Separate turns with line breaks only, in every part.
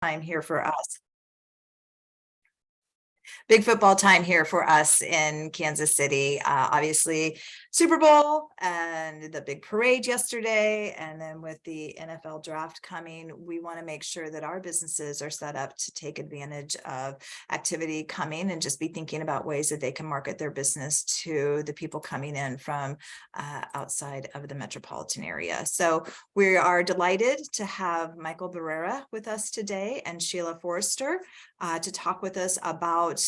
time here for us. Big football time here for us in Kansas City. Obviously, Super Bowl and the big parade yesterday. And then with the NFL draft coming, we want to make sure that our businesses are set up to take advantage of activity coming and just be thinking about ways that they can market their business to the people coming in from outside of the metropolitan area. So we are delighted to have Michael Barrera with us today and Sheila Forrester to talk with us about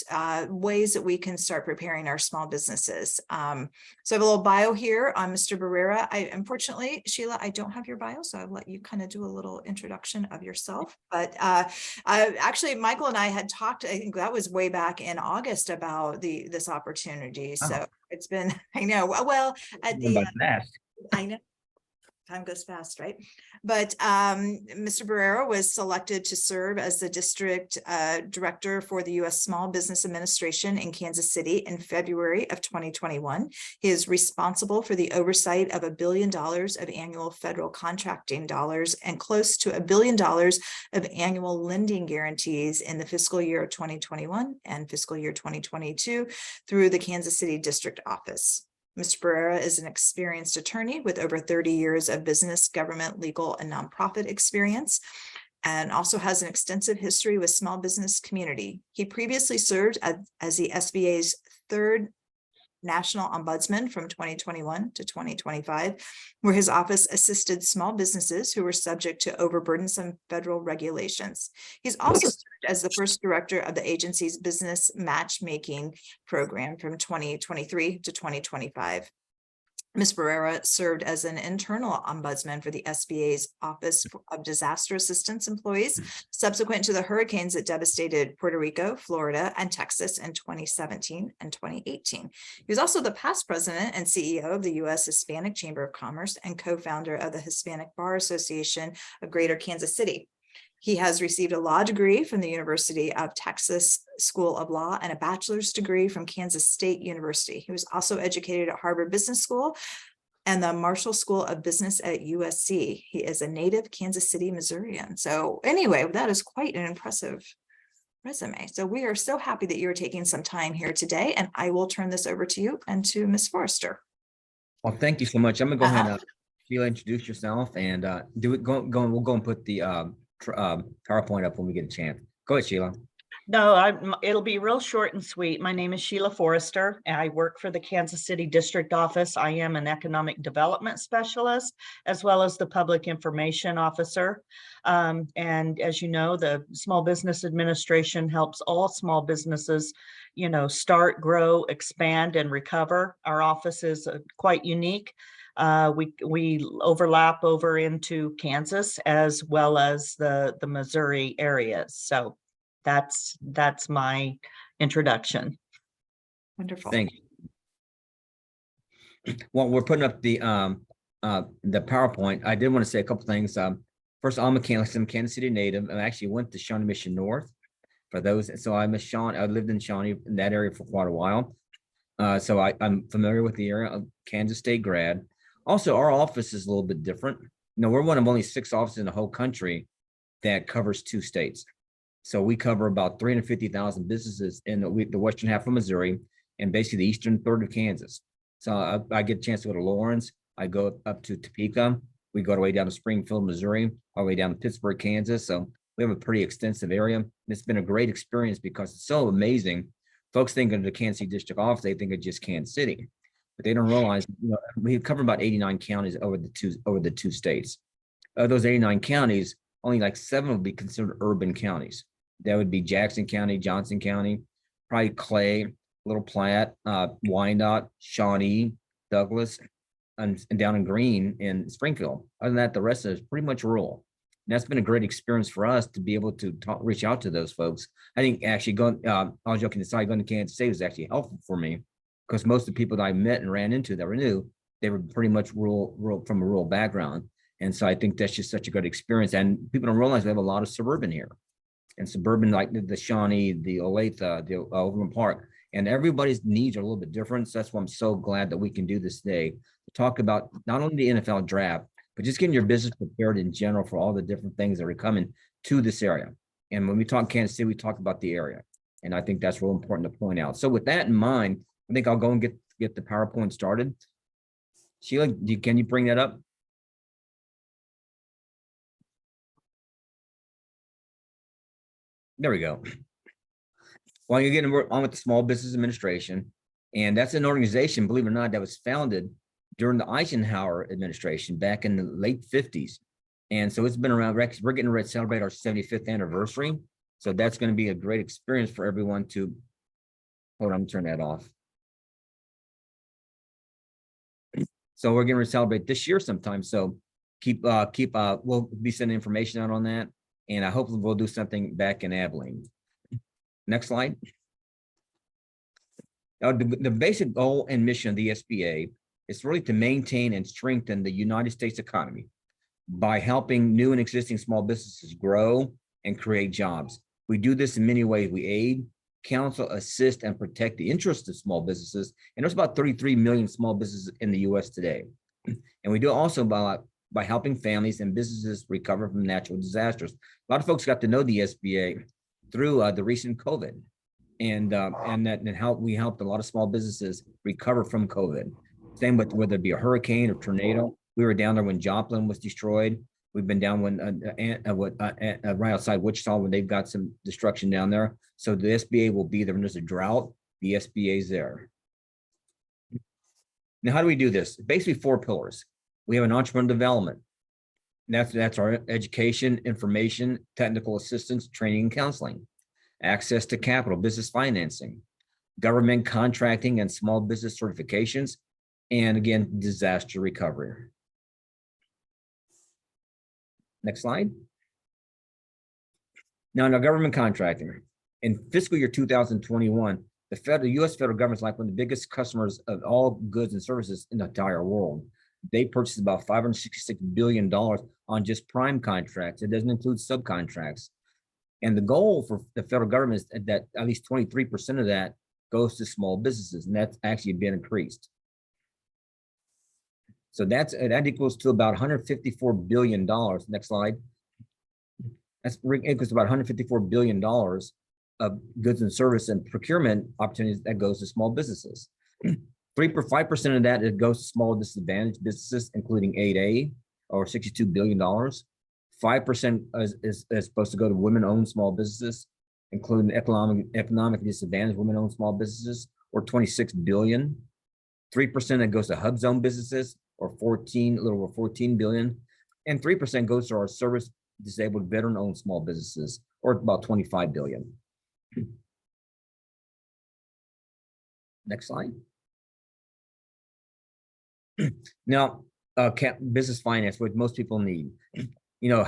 ways that we can start preparing our small businesses. So I have a little bio here on Mr. Barrera. Unfortunately, Sheila, I don't have your bio, so I'll let you kind of do a little introduction of yourself. But actually, Michael and I had talked, I think that was way back in August about this opportunity. So it's been, I know, well, at the I know. Time goes fast, right? But Mr. Barrera was selected to serve as the district director for the U.S. Small Business Administration in Kansas City in February of 2021. He is responsible for the oversight of $1 billion of annual federal contracting dollars and close to $1 billion of annual lending guarantees in the fiscal year of 2021 and fiscal year 2022 through the Kansas City District Office. Mr. Barrera is an experienced attorney with over 30 years of business, government, legal, and nonprofit experience, and also has an extensive history with small business community. He previously served as the SBA's third National Ombudsman from 2021 to 2025, where his office assisted small businesses who were subject to overburdensome federal regulations. He's also served as the first director of the agency's business matchmaking program from 2023 to 2025. Ms. Barrera served as an internal ombudsman for the SBA's Office of Disaster Assistance employees, subsequent to the hurricanes that devastated Puerto Rico, Florida, and Texas in 2017 and 2018. He was also the past president and CEO of the U.S. Hispanic Chamber of Commerce and co-founder of the Hispanic Bar Association of Greater Kansas City. He has received a law degree from the University of Texas School of Law and a bachelor's degree from Kansas State University. He was also educated at Harvard Business School and the Marshall School of Business at USC. He is a native Kansas City, Missourian. So anyway, that is quite an impressive resume. So we are so happy that you're taking some time here today, and I will turn this over to you and to Ms. Forrester.
Well, thank you so much. I'm gonna go ahead and Sheila, introduce yourself and do it. We'll go and put the PowerPoint up when we get a chance. Go ahead, Sheila.
No, it'll be real short and sweet. My name is Sheila Forrester, and I work for the Kansas City District Office. I am an economic development specialist, as well as the public information officer. And as you know, the Small Business Administration helps all small businesses, start, grow, expand, and recover. Our office is quite unique. We overlap over into Kansas as well as the Missouri areas. So that's my introduction.
Wonderful.
Thank you. Well, we're putting up the PowerPoint. I did want to say a couple things. First, I'm a Kansas City native. I actually went to Shawnee Mission North. For those, so I lived in Shawnee, in that area for quite a while. So I'm familiar with the area. Of Kansas State grad. Also, our office is a little bit different. We're one of only 6 offices in the whole country that covers 2 states. So we cover about 350,000 businesses in the western half of Missouri and basically the eastern third of Kansas. So I get a chance to go to Lawrence. I go up to Topeka. We go all the way down to Springfield, Missouri, all the way down to Pittsburgh, Kansas. So we have a pretty extensive area. And it's been a great experience because it's so amazing. Folks think of the Kansas City District Office, they think of just Kansas City. But they don't realize we cover about 89 counties over the two states. Of those 89 counties, only like 7 would be considered urban counties. That would be Jackson County, Johnson County, probably Clay, Little Platte, Wyandotte, Shawnee, Douglas, and down in Green in Springfield. Other than that, the rest of it is pretty much rural. And that's been a great experience for us to be able to reach out to those folks. I think actually all joking aside, going to Kansas State was actually helpful for me because most of the people that I met and ran into that were new, they were pretty much rural from a rural background. And so I think that's just such a good experience. And people don't realize we have a lot of suburban here. And suburban, like the Shawnee, the Olathe, the Overland Park, and everybody's needs are a little bit different. So that's why I'm so glad that we can do this today to talk about not only the NFL draft, but just getting your business prepared in general for all the different things that are coming to this area. And when we talk Kansas City, we talk about the area. And I think that's real important to point out. So with that in mind, I think I'll go and get the PowerPoint started. Sheila, can you bring that up? There we go. Well, you're getting on with the Small Business Administration. And that's an organization, believe it or not, that was founded during the Eisenhower administration back in the late 50s. And so it's been around. We're getting ready to celebrate our 75th anniversary. So that's going to be a great experience for everyone to, hold on, turn that off. So we're going to celebrate this year sometime. So we'll be sending information out on that. And I hope we'll do something back in Abilene. Next slide. Now, the basic goal and mission of the SBA is really to maintain and strengthen the United States economy by helping new and existing small businesses grow and create jobs. We do this in many ways. We aid, counsel, assist, and protect the interests of small businesses. And there's about 33 million small businesses in the US today. And we do also by helping families and businesses recover from natural disasters. A lot of folks got to know the SBA through the recent COVID. And how we helped a lot of small businesses recover from COVID. Same with whether it be a hurricane or tornado. We were down there when Joplin was destroyed. We've been down when right outside Wichita when they've got some destruction down there. So the SBA will be there when there's a drought. The SBA is there. Now, how do we do this? Basically, 4 pillars. We have an entrepreneur development. That's our education, information, technical assistance, training, and counseling. Access to capital, business financing, government contracting and small business certifications, and again, disaster recovery. Next slide. Now, in our government contracting, in fiscal year 2021, the U.S. federal government is like one of the biggest customers of all goods and services in the entire world. They purchased about $566 billion on just prime contracts. It doesn't include subcontracts. And the goal for the federal government is that at least 23% of that goes to small businesses, and that's actually been increased. So that equals to about $154 billion. Next slide. That's equals to about $154 billion of goods and service and procurement opportunities that goes to small businesses. 5% of that, it goes to small disadvantaged businesses, including 8A, or $62 billion. 5% is supposed to go to women-owned small businesses, including economic disadvantaged women-owned small businesses, or $26 billion. 3% that goes to hub zone businesses, or a little over $14 billion. And 3% goes to our service disabled veteran-owned small businesses, or about $25 billion. Next slide. Now, business finance, what most people need. You know,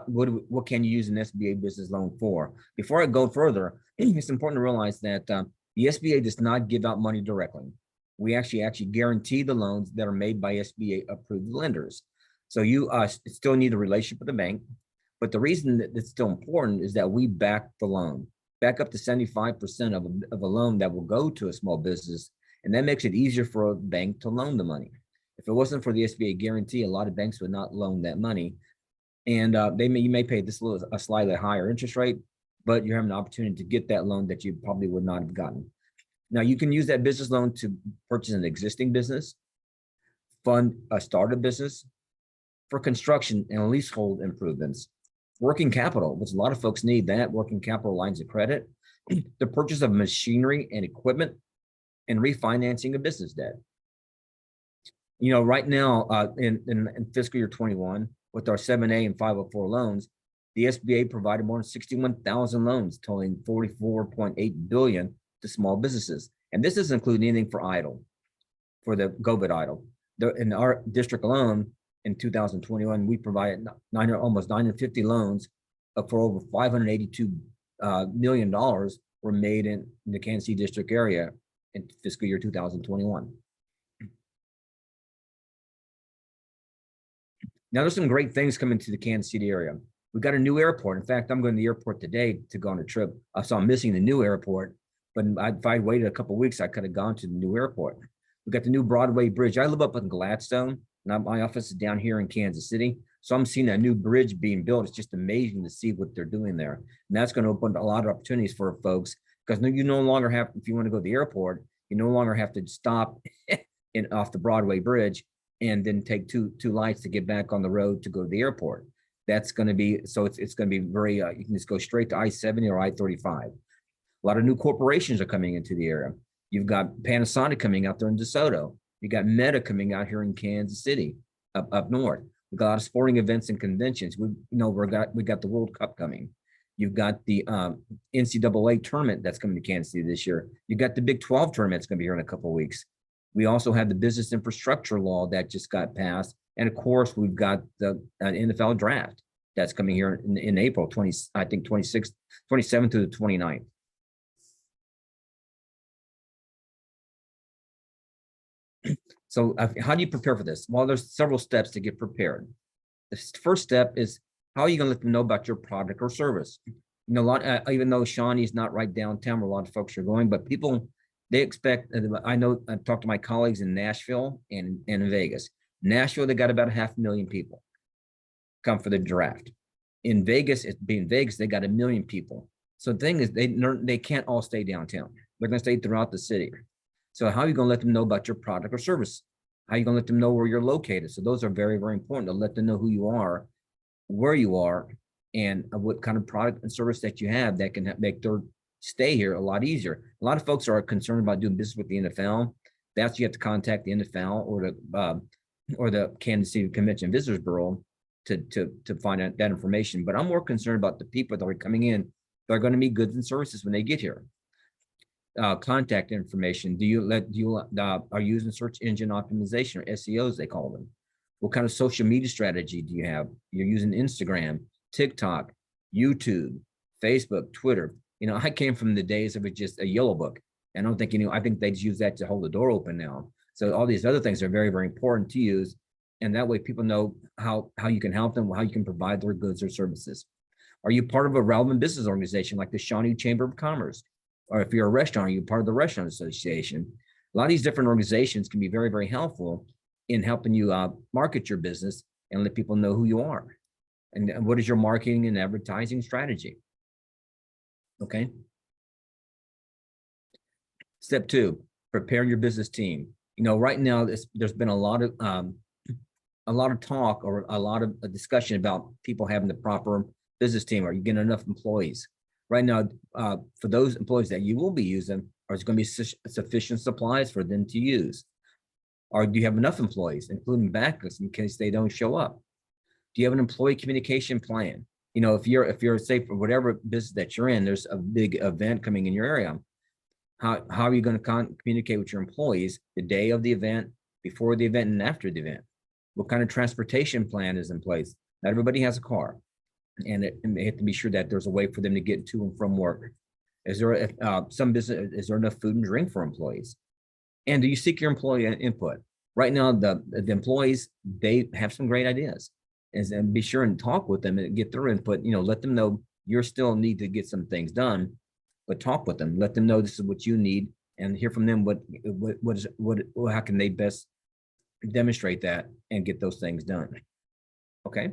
what can you use an SBA business loan for? Before I go further, it's important to realize that the SBA does not give out money directly. We actually guarantee the loans that are made by SBA approved lenders. So you still need a relationship with the bank, but the reason that it's still important is that we back the loan, back up to 75% of a loan that will go to a small business, and that makes it easier for a bank to loan the money. If it wasn't for the SBA guarantee, a lot of banks would not loan that money. And you may pay a slightly higher interest rate, but you have an opportunity to get that loan that you probably would not have gotten. Now, you can use that business loan to purchase an existing business, fund a startup business, for construction and leasehold improvements, working capital, which a lot of folks need that, working capital lines of credit, the purchase of machinery and equipment, and refinancing of business debt. You know, right now in fiscal year 21, with our 7A and 504 loans, the SBA provided more than 61,000 loans, totaling $44.8 billion to small businesses. And this doesn't include anything for EIDL, for the COVID EIDL. In our district alone, in 2021, we provided almost 950 loans for over $582 million were made in the Kansas City district area in fiscal year 2021. Now, there's some great things coming to the Kansas City area. We've got a new airport. In fact, I'm going to the airport today to go on a trip. So I'm missing the new airport, but if I'd waited a couple of weeks, I could have gone to the new airport. We've got the new Broadway Bridge. I live up in Gladstone, and my office is down here in Kansas City. So I'm seeing a new bridge being built. It's just amazing to see what they're doing there. And that's going to open a lot of opportunities for folks, because you no longer have, if you want to go to the airport, you no longer have to stop off the Broadway Bridge and then take two lights to get back on the road to go to the airport. That's going to be, so it's going to be very, you can just go straight to I-70 or I-35. A lot of new corporations are coming into the area. You've got Panasonic coming out there in DeSoto. You got Meta coming out here in Kansas City, up north. We've got a lot of sporting events and conventions. We got the World Cup coming. You've got the NCAA tournament that's coming to Kansas City this year. You've got the Big 12 tournament that's going to be here in a couple of weeks. We also have the business infrastructure law that just got passed. And of course, we've got the NFL draft that's coming here in April 27th to the 29th. So how do you prepare for this? Well, there's several steps to get prepared. The first step is, how are you going to let them know about your product or service? You know, even though Shawnee's not right downtown where a lot of folks are going, but people, they expect, I know, I've talked to my colleagues in Nashville and in Vegas. Nashville, they got about 500,000 people come for the draft. In Vegas, being Vegas, they got 1 million people. So the thing is, they can't all stay downtown. They're going to stay throughout the city. So how are you going to let them know about your product or service? How are you going to let them know where you're located? So those are very, very important to let them know who you are, where you are, and what kind of product and service that you have that can make their stay here a lot easier. A lot of folks are concerned about doing business with the NFL. That's, you have to contact the NFL or the Kansas City Convention Visitors Bureau to find out that information. But I'm more concerned about the people that are coming in that are going to need goods and services when they get here. Contact information. Are you using search engine optimization, or SEOs they call them? What kind of social media strategy do you have? You're using Instagram, TikTok, YouTube, Facebook, Twitter. You know, I came from the days of it just a yellow book. And I don't think, I think they just use that to hold the door open now. So all these other things are very, very important to use. And that way people know how you can help them, how you can provide their goods or services. Are you part of a relevant business organization like the Shawnee Chamber of Commerce? Or if you're a restaurant, are you part of the Restaurant Association? A lot of these different organizations can be very, very helpful in helping you market your business and let people know who you are. And what is your marketing and advertising strategy? Okay. Step 2, prepare your business team. You know, right now there's been a lot of talk or a lot of discussion about people having the proper business team. Are you getting enough employees? Right now, for those employees that you will be using, are there going to be sufficient supplies for them to use? Or do you have enough employees, including backups in case they don't show up? Do you have an employee communication plan? You know, if you're say for whatever business that you're in, there's a big event coming in your area. How are you going to communicate with your employees the day of the event, before the event, and after the event? What kind of transportation plan is in place? Not everybody has a car, and they have to be sure that there's a way for them to get to and from work. Is there is there enough food and drink for employees? And do you seek your employee input? Right now, the employees, they have some great ideas, and be sure and talk with them and get their input. You know, let them know you still need to get some things done, but talk with them. Let them know this is what you need, and hear from them how can they best demonstrate that and get those things done. Okay.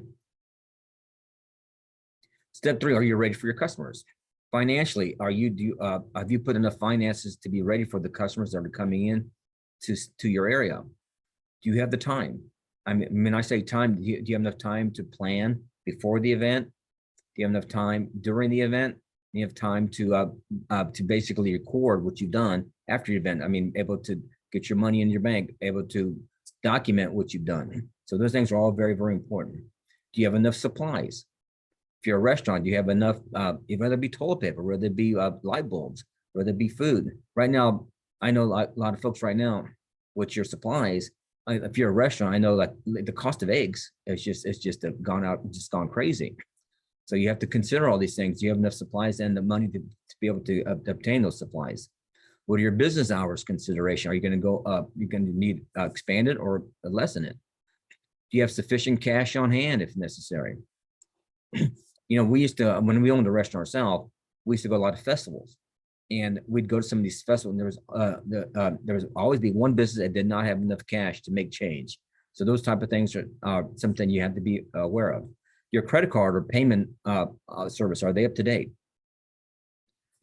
Step 3, are you ready for your customers? Financially, have you put enough finances to be ready for the customers that are coming in to your area? Do you have the time? I mean, I say time, do you have enough time to plan before the event? Do you have enough time during the event? Do you have time to basically record what you've done after the event? I mean, able to get your money in your bank, able to document what you've done. So those things are all very, very important. Do you have enough supplies? If you're a restaurant, do you have enough, whether it be toilet paper, whether it be light bulbs, whether it be food. Right now, I know a lot of folks right now, what's your supplies? If you're a restaurant, I know like the cost of eggs is just gone crazy. So you have to consider all these things. Do you have enough supplies and the money to be able to obtain those supplies? What are your business hours consideration? Are you going to go up? You're going to need expand it or lessen it? Do you have sufficient cash on hand if necessary? You know, we used to, when we owned a restaurant ourselves, we used to go to a lot of festivals, and we'd go to some of these festivals, and there was always be one business that did not have enough cash to make change. So those type of things are something you have to be aware of. Your credit card or payment service, are they up to date?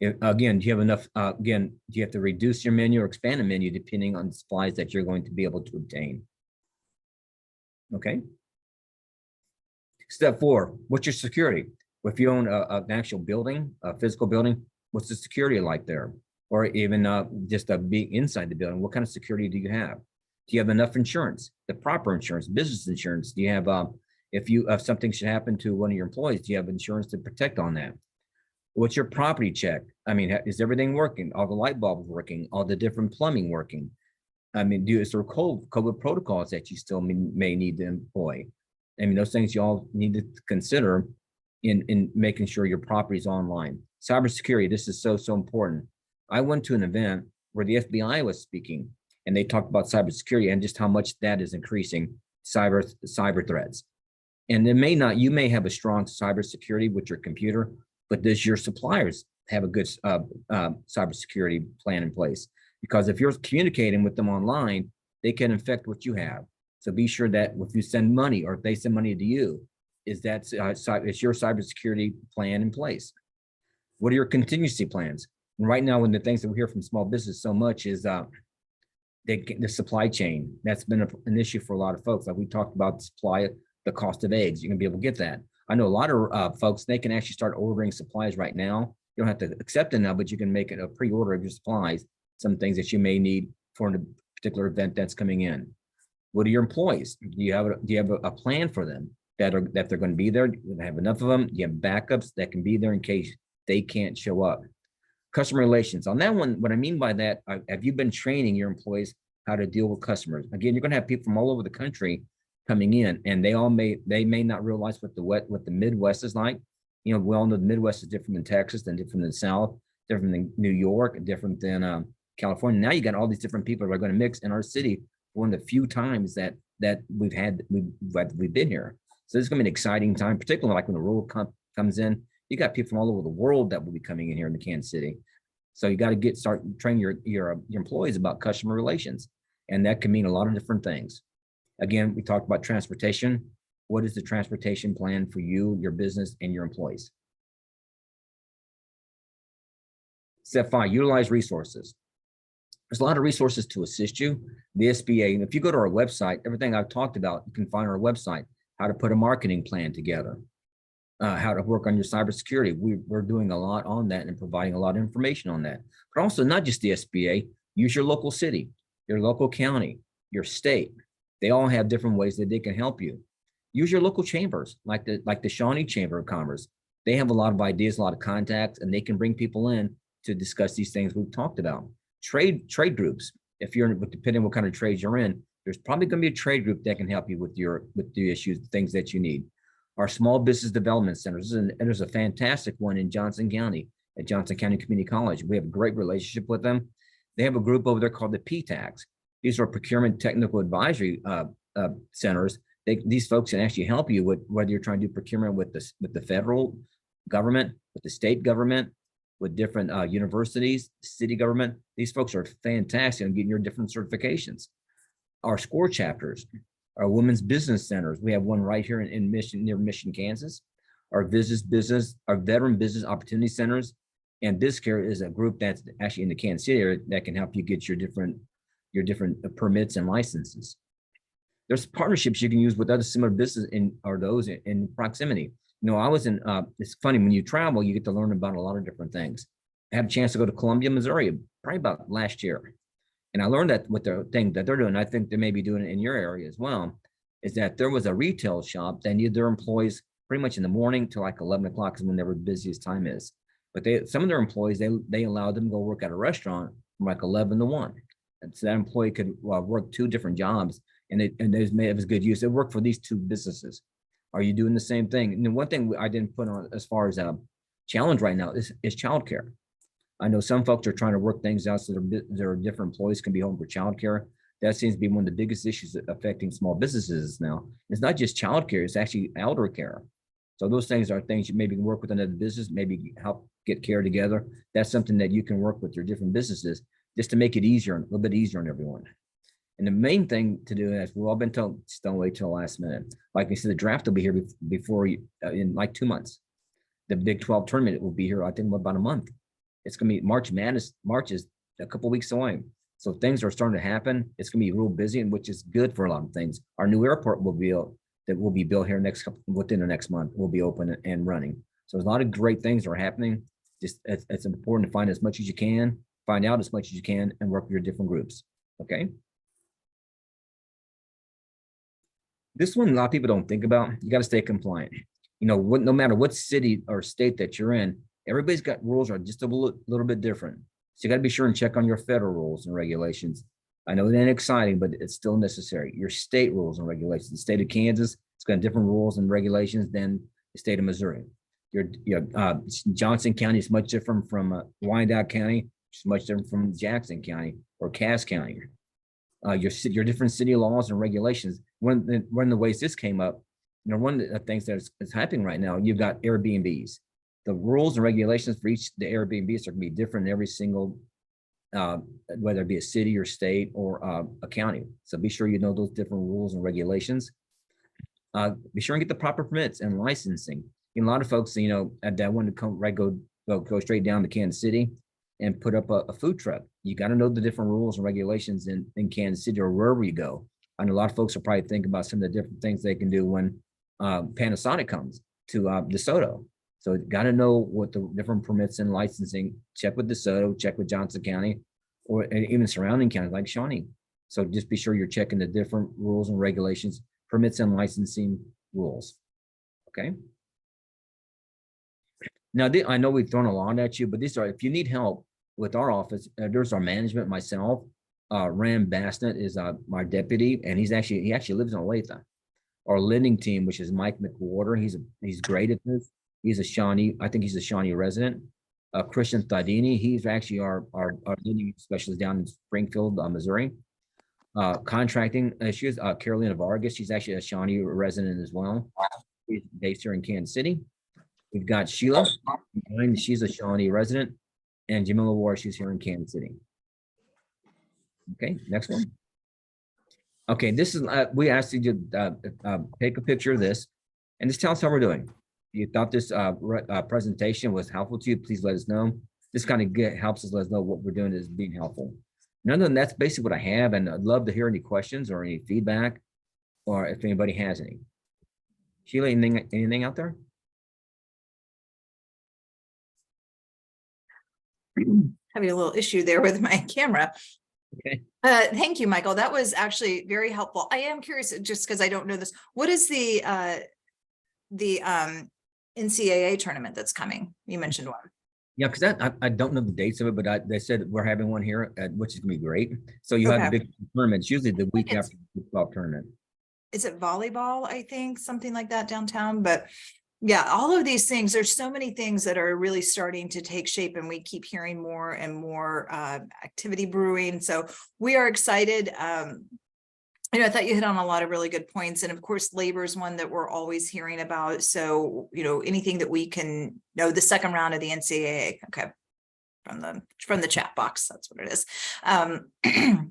Again, do you have enough, again, do you have to reduce your menu or expand the menu depending on the supplies that you're going to be able to obtain? Okay. Step 4, what's your security? If you own an actual building, a physical building, what's the security like there? Or even just being inside the building, what kind of security do you have? Do you have enough insurance, the proper insurance, business insurance? Do you have, if something should happen to one of your employees, do you have insurance to protect on that? What's your property check? I mean, is everything working? All the light bulbs working? All the different plumbing working? I mean, is there COVID protocols that you still may need to employ? I mean, those things you all need to consider in making sure your property is online. Cybersecurity, this is so important. I went to an event where the FBI was speaking, and they talked about cybersecurity and just how much that is increasing cyber threats. And you may have a strong cybersecurity with your computer, but does your suppliers have a good cybersecurity plan in place? Because if you're communicating with them online, they can infect what you have. So be sure that if you send money or if they send money to you, is your cybersecurity plan in place? What are your contingency plans? And right now, one of the things that we hear from small business so much is the supply chain. That's been an issue for a lot of folks. Like we talked about the cost of eggs. You're gonna be able to get that. I know a lot of folks, they can actually start ordering supplies right now. You don't have to accept them now, but you can make it a pre-order of your supplies, some things that you may need for a particular event that's coming in. What are your employees? Do you have a plan for them that they're going to be there? Do you have enough of them? Do you have backups that can be there in case they can't show up? Customer relations. On that one, what I mean by that, have you been training your employees how to deal with customers? Again, you're going to have people from all over the country coming in, and they may not realize what the Midwest is like. You know, we all know the Midwest is different than Texas, than different than the South, different than New York, different than California. Now you got all these different people that are going to mix in our city. One of the few times that we've been here. So this is going to be an exciting time, particularly like when the World Cup comes in. You got people from all over the world that will be coming in here in Kansas City. So you got to start training your employees about customer relations, and that can mean a lot of different things. Again, we talked about transportation. What is the transportation plan for you, your business, and your employees? Step 5, utilize resources. There's a lot of resources to assist you. The SBA, and if you go to our website, everything I've talked about, you can find on our website, how to put a marketing plan together, how to work on your cybersecurity. We're doing a lot on that and providing a lot of information on that. But also not just the SBA, use your local city, your local county, your state. They all have different ways that they can help you. Use your local chambers, like the Shawnee Chamber of Commerce. They have a lot of ideas, a lot of contacts, and they can bring people in to discuss these things we've talked about. Trade groups. If you're depending on what kind of trades you're in, there's probably going to be a trade group that can help you with the issues, things that you need. Our small business development centers, and there's a fantastic one in Johnson County at Johnson County Community College. We have a great relationship with them. They have a group over there called the PTACs. These are procurement technical advisory centers. These folks can actually help you with whether you're trying to do procurement with the federal government, with the state government, with different universities, city government. These folks are fantastic in getting your different certifications. Our SCORE chapters, our women's business centers. We have one right here in Mission, near Mission, Kansas. Our our veteran business opportunity centers. And BizCare is a group that's actually in the Kansas City area that can help you get your different permits and licenses. There's partnerships you can use with other similar businesses in proximity. You know, I was in, it's funny, when you travel, you get to learn about a lot of different things. I had a chance to go to Columbia, Missouri, probably about last year. And I learned that with the thing that they're doing, I think they may be doing it in your area as well, is that there was a retail shop that needed their employees pretty much in the morning to like 11 o'clock is when their busiest time is. But some of their employees, they allowed them to go work at a restaurant from like 11 to 1. And so that employee could work 2 different jobs, and it was good use. It worked for these 2 businesses. Are you doing the same thing? And then one thing I didn't put on as far as a challenge right now is childcare. I know some folks are trying to work things out so their different employees can be home for childcare. That seems to be one of the biggest issues affecting small businesses now. It's not just childcare; it's actually elder care. So those things are things you maybe can work with another business, maybe help get care together. That's something that you can work with your different businesses just to make it easier, a little bit easier on everyone. And the main thing to do is we've all been told, just don't wait till the last minute. Like we said, the draft will be here before in like 2 months. The Big 12 tournament will be here, I think, about a month. It's going to be March Madness. March is a couple weeks away. So things are starting to happen. It's going to be real busy, and which is good for a lot of things. Our new airport will be built here within the next month. Will be open and running. So there's a lot of great things that are happening. Just it's important to find as much as you can, find out as much as you can, and work with your different groups. Okay. This one, a lot of people don't think about. You got to stay compliant. You know, no matter what city or state that you're in, everybody's got rules are just a little bit different. So you got to be sure and check on your federal rules and regulations. I know it ain't exciting, but it's still necessary. Your state rules and regulations. The state of Kansas, it's got different rules and regulations than the state of Missouri. Your Johnson County is much different from Wyandotte County. It's much different from Jackson County or Cass County. Your different city laws and regulations. One of the ways this came up, you know, one of the things that's happening right now, you've got Airbnbs. The rules and regulations for each the Airbnbs are going to be different in every single, whether it be a city or state or a county. So be sure you know those different rules and regulations. Be sure and get the proper permits and licensing. And a lot of folks, you know, that want to come go straight down to Kansas City and put up a food truck. You got to know the different rules and regulations in Kansas City or wherever you go. I know a lot of folks are probably thinking about some of the different things they can do when Panasonic comes to DeSoto. So got to know what the different permits and licensing. Check with DeSoto, check with Johnson County, or even surrounding counties like Shawnee. So just be sure you're checking the different rules and regulations, permits and licensing rules. Okay. Now, I know we've thrown a lot at you, but these are, if you need help with our office, there's our management, myself, Ram Bassnett is my deputy, and he actually lives in Olathe. Our lending team, which is Mike McWhorter, he's great at this. He's a Shawnee, I think he's a Shawnee resident. Christian Thadini, he's actually our lending specialist down in Springfield, Missouri. Contracting, she's Carolina Vargas, she's actually a Shawnee resident as well. She's based here in Kansas City. We've got Sheila, she's a Shawnee resident, and Jamila War, she's here in Kansas City. Okay, next one. Okay, this is, we asked you to take a picture of this and just tell us how we're doing. If you thought this presentation was helpful to you, please let us know. This kind of helps us let us know what we're doing is being helpful. And other than that's basically what I have, and I'd love to hear any questions or any feedback, or if anybody has any. Sheila, anything out there?
Having a little issue there with my camera.
Okay.
Thank you, Michael. That was actually very helpful. I am curious, just because I don't know this. What is the NCAA tournament that's coming? You mentioned one.
Yeah, because I don't know the dates of it, but they said we're having one here, which is gonna be great. So you have the big tournaments, usually the week after the football tournament.
Is it volleyball? I think something like that downtown, but. Yeah, all of these things, there's so many things that are really starting to take shape, and we keep hearing more and more activity brewing. So we are excited. I thought you hit on a lot of really good points. And of course, labor is one that we're always hearing about. So, anything that we can know, the second round of the NCAA, okay, from the chat box, that's what it is.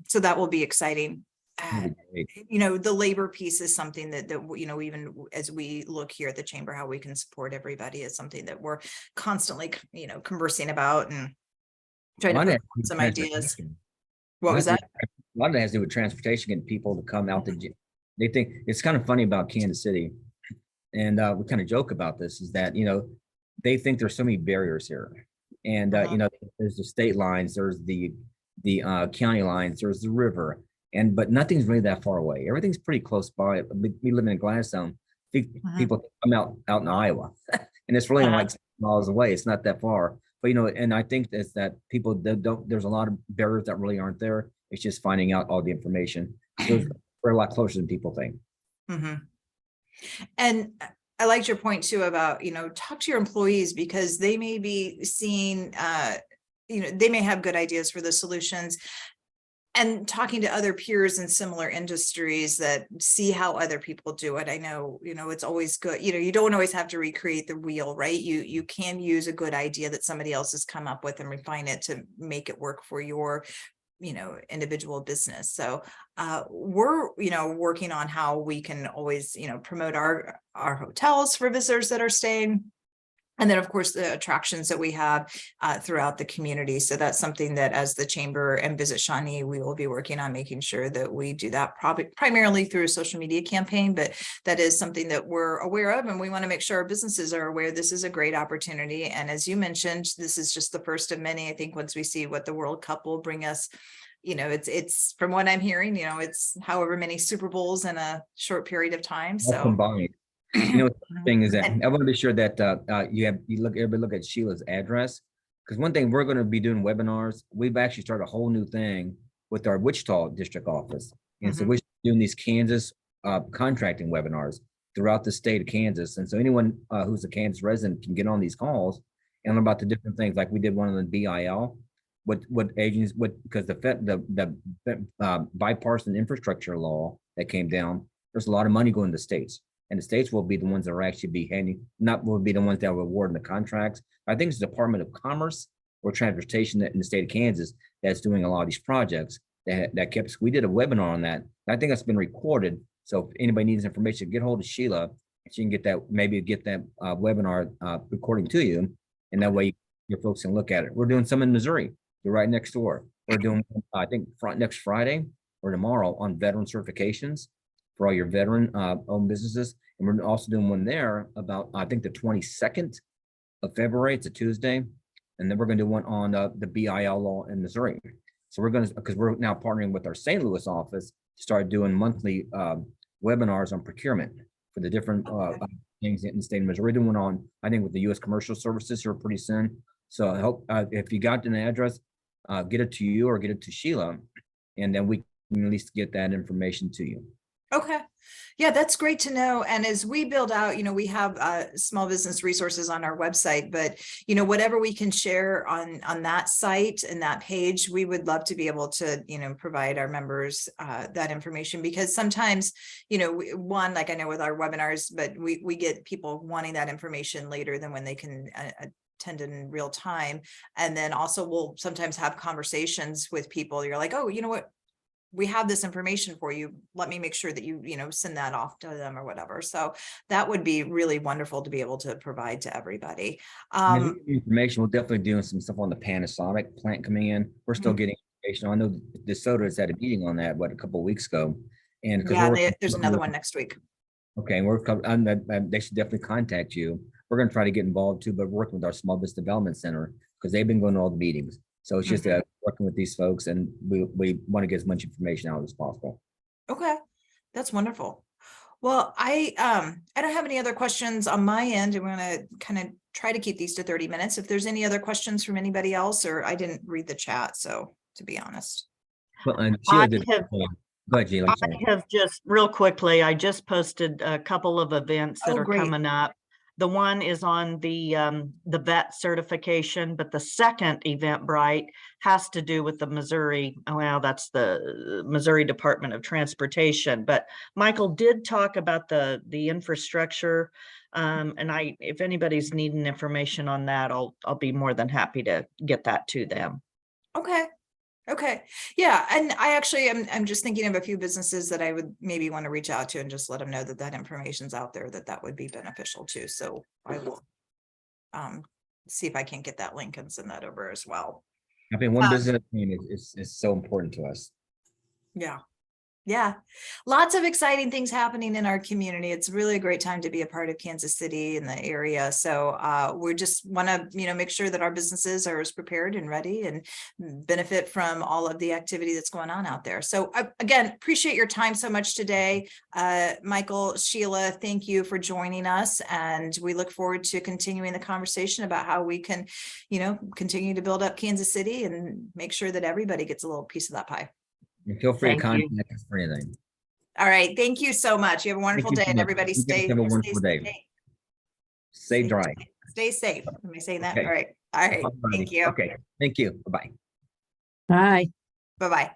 So that will be exciting. The labor piece is something that even as we look here at the chamber, how we can support everybody is something that we're constantly conversing about and trying to put some ideas. What was that?
A lot of it has to do with transportation, getting people to come out to. They think it's kind of funny about Kansas City, and we kind of joke about this, is that they think there's so many barriers here, and there's the state lines, there's the county lines, there's the river. But nothing's really that far away. Everything's pretty close by. We live in Gladstone. People come out in Iowa, and it's really like 6 miles away. It's not that far. But and I think that's that people don't. There's a lot of barriers that really aren't there. It's just finding out all the information. So we're a lot closer than people think.
And I liked your point too about talk to your employees, because they may be seeing they may have good ideas for the solutions. And talking to other peers in similar industries that see how other people do it. I know, it's always good. You don't always have to recreate the wheel, right? You can use a good idea that somebody else has come up with and refine it to make it work for your individual business. So we're, working on how we can always, promote our hotels for visitors that are staying. And then, of course, the attractions that we have throughout the community. So that's something that as the chamber and Visit Shawnee, we will be working on making sure that we do that probably primarily through a social media campaign. But that is something that we're aware of, and we want to make sure our businesses are aware this is a great opportunity. And as you mentioned, this is just the first of many. I think once we see what the World Cup will bring us, it's from what I'm hearing, it's however many Super Bowls in a short period of time.
All
So
combined. The thing is that I want to be sure that everybody look at Sheila's address, because one thing we're going to be doing webinars. We've actually started a whole new thing with our Wichita district office, and so we're doing these Kansas contracting webinars throughout the state of Kansas. And so anyone who's a Kansas resident can get on these calls and learn about the different things. Like we did one on the BIL, what agencies, because the bipartisan infrastructure law that came down. There's a lot of money going to the states. And the states will be the ones that are actually will be the ones that are awarding the contracts. I think it's the Department of Commerce or Transportation in the state of Kansas that's doing a lot of these projects we did a webinar on that. I think that's been recorded. So if anybody needs information, get hold of Sheila. She can get that webinar recording to you. And that way your folks can look at it. We're doing some in Missouri. They're right next door. We're doing, I think, next Friday or tomorrow on veteran certifications for all your veteran owned businesses. And we're also doing one there about, I think, the 22nd of February. It's a Tuesday. And then we're going to do one on the BIL law in Missouri. So we're going to, because we're now partnering with our St. Louis office to start doing monthly webinars on procurement for the different things in the state of Missouri. We're doing one on, I think, with the U.S. Commercial Services here pretty soon. So I hope if you got an address, get it to you or get it to Sheila, and then we can at least get that information to you.
Okay. Yeah, that's great to know. And as we build out, we have small business resources on our website, but, whatever we can share on that site and that page, we would love to be able to, provide our members that information, because sometimes, one, like I know with our webinars, but we get people wanting that information later than when they can attend in real time. And then also we'll sometimes have conversations with people. You're like, oh, you know what? We have this information for you. Let me make sure that you send that off to them or whatever. So that would be really wonderful to be able to provide to everybody.
Information. We'll definitely doing some stuff on the Panasonic plant coming in. We're still getting information. I know DeSoto has had a meeting on that, a couple of weeks ago. And
there's another one next week.
Okay, they should definitely contact you. We're going to try to get involved too, but we're working with our Small Business Development Center because they've been going to all the meetings. So it's just working with these folks, and we want to get as much information out as possible.
Okay, that's wonderful. Well, I don't have any other questions on my end. I'm going to kind of try to keep these to 30 minutes. If there's any other questions from anybody else, or I didn't read the chat, so to be honest.
Well, and Sheila did. Go ahead, Sheila.
I have just real quickly, I just posted a couple of events that are coming up. The one is on the vet certification, but the second Eventbrite has to do with the Missouri. Well, that's the Missouri Department of Transportation. But Michael did talk about the infrastructure, and if anybody's needing information on that, I'll be more than happy to get that to them.
Okay. Yeah. And I actually I'm just thinking of a few businesses that I would maybe want to reach out to and just let them know that information's out there, that would be beneficial too. So I will see if I can get that link and send that over as well.
I think one business is so important to us.
Yeah. Lots of exciting things happening in our community. It's really a great time to be a part of Kansas City in the area. So we just want to, make sure that our businesses are as prepared and ready and benefit from all of the activity that's going on out there. So again, appreciate your time so much today. Michael, Sheila, thank you for joining us. And we look forward to continuing the conversation about how we can, continue to build up Kansas City and make sure that everybody gets a little piece of that pie.
And feel free to contact us for anything.
All right. Thank you so much. You have a wonderful day, and everybody stay
dry.
Stay safe. Am I saying that?
Okay.
All right. Thank you.
Okay. Thank you. Bye-bye.
Bye.
Bye-bye.